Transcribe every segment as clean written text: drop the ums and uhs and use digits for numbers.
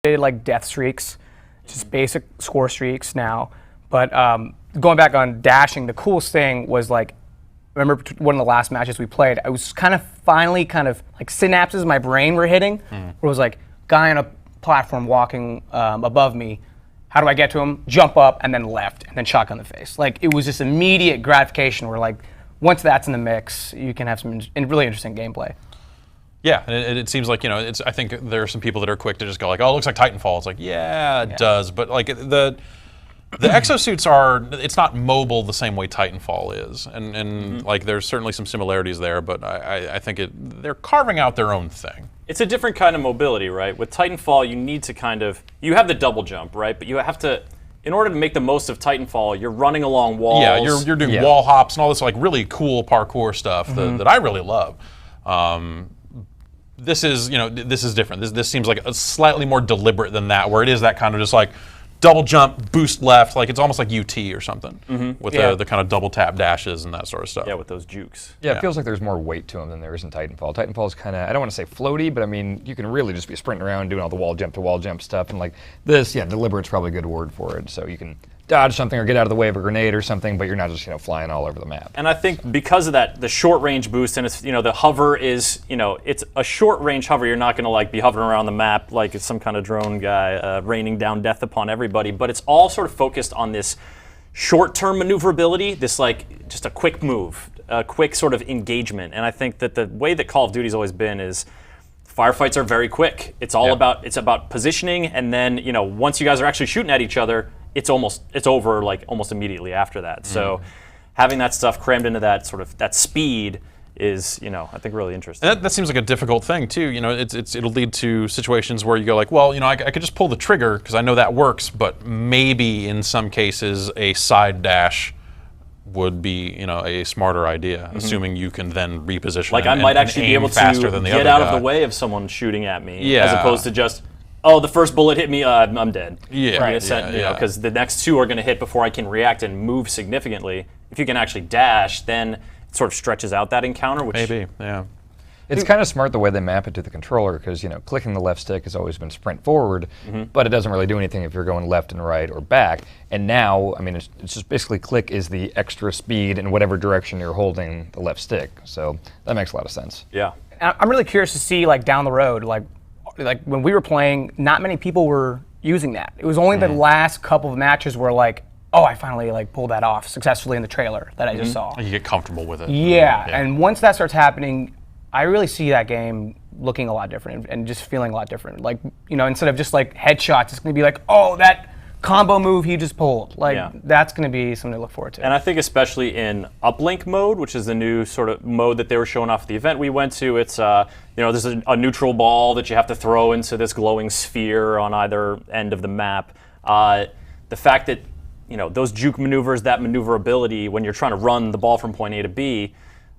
like death streaks, just basic score streaks now. But going back on dashing, the coolest thing was like, I remember one of the last matches we played, I was finally like synapses in my brain were hitting, where it was like, guy on a platform walking above me, how do I get to him? Jump up and then left and then shotgun the face. Like it was this immediate gratification where like, once that's in the mix, you can have some really interesting gameplay. Yeah, and it seems like, you know, I think there are some people that are quick to just go like, oh, it looks like Titanfall. It's like, yeah, it does. But like the exosuits are, it's not mobile the same way Titanfall is. And like there's certainly some similarities there, but I think they're carving out their own thing. It's a different kind of mobility, right? With Titanfall, you need to you have the double jump, right? But you have to, in order to make the most of Titanfall, you're running along walls. Yeah, you're doing wall hops and all this like really cool parkour stuff that I really love. This is different. This seems like a slightly more deliberate than that, where it is that kind of just like double jump, boost left, like it's almost like UT or something with the kind of double tap dashes and that sort of stuff. Yeah, with those jukes. Yeah, it feels like there's more weight to them than there is in Titanfall. Titanfall is kind of, I don't want to say floaty, but I mean, you can really just be sprinting around doing all the wall jump to wall jump stuff, and like this, deliberate's probably a good word for it. So you can dodge something or get out of the way of a grenade or something, but you're not just flying all over the map. And I think because of that, the short range boost, and it's the hover is it's a short range hover. You're not going to like be hovering around the map like it's some kind of drone guy raining down death upon everybody. But it's all sort of focused on this short-term maneuverability, this like just a quick move, a quick sort of engagement. And I think that the way that Call of Duty's always been is firefights are very quick. It's all about positioning, and then once you guys are actually shooting at each other, it's over like almost immediately after that. So having that stuff crammed into that sort of that speed is I think really interesting. And that seems like a difficult thing too. It'll lead to situations where you go like, well, I could just pull the trigger because I know that works, but maybe in some cases a side dash would be a smarter idea, assuming you can then reposition. Like I might actually be able to get out of the way of someone shooting at me, as opposed to just, oh, the first bullet hit me, I'm dead. Yeah, right. Because the next two are going to hit before I can react and move significantly. If you can actually dash, then it sort of stretches out that encounter. Which maybe, yeah. It's kind of smart the way they map it to the controller, because clicking the left stick has always been sprint forward, but it doesn't really do anything if you're going left and right or back. And now, I mean, it's just basically click is the extra speed in whatever direction you're holding the left stick. So that makes a lot of sense. Yeah. I'm really curious to see like down the road, like when we were playing, not many people were using that. It was only the last couple of matches where like, oh, I finally like pulled that off successfully in the trailer that I just saw. You get comfortable with it. Yeah, and once that starts happening, I really see that game looking a lot different and just feeling a lot different. Like, instead of just like headshots, it's going to be like, oh, that combo move he just pulled. Like, that's going to be something to look forward to. And I think especially in uplink mode, which is the new sort of mode that they were showing off at the event we went to, it's, there's a neutral ball that you have to throw into this glowing sphere on either end of the map. The fact that, those juke maneuvers, that maneuverability, when you're trying to run the ball from point A to B,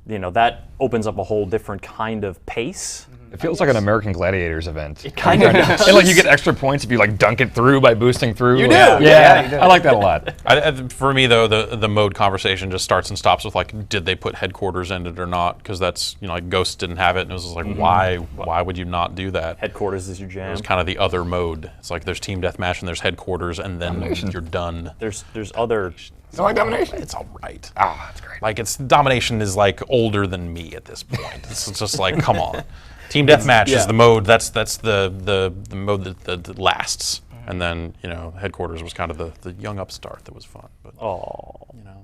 that opens up a whole different kind of pace. It feels like an American Gladiators event. It kind of does. And like you get extra points if you like dunk it through by boosting through. You do. Yeah, I like that a lot. For me though, the mode conversation just starts and stops with like, did they put headquarters in it or not? Because that's like Ghost didn't have it, and it was just like, why would you not do that? Headquarters is your jam. It was kind of the other mode. It's like there's team deathmatch and there's headquarters, and then you're done. There's other. You don't like domination? It's all right. Ah, that's great. Like domination is like older than me at this point. It's just like, come on. Team deathmatch is the mode. That's the mode that lasts. And then headquarters was kind of the young upstart that was fun. But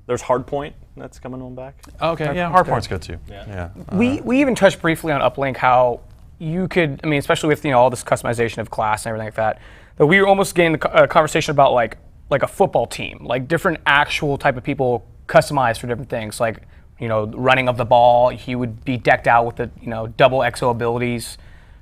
there's Hardpoint that's coming on back. Okay, Hardpoint's good too. Yeah. We even touched briefly on Uplink how you could, I mean, especially with all this customization of class and everything like that, that we were almost getting the conversation about like a football team, like different actual type of people customized for different things, like running of the ball. He would be decked out with the double XO abilities,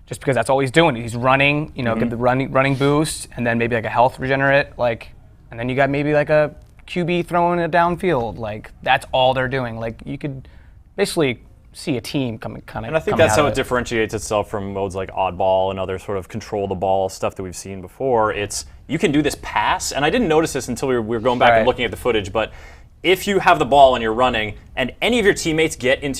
just because that's all he's doing. He's running, get the running boost, and then maybe like a health regenerate, and then you got maybe like a QB throwing it downfield. Like that's all they're doing. Like you could basically see a team coming kind of. And I think that's how it differentiates itself from modes like Oddball and other sort of control the ball stuff that we've seen before. It's you can do this pass, and I didn't notice this until we were going back and looking at the footage, but if you have the ball and you're running, and any of your teammates get into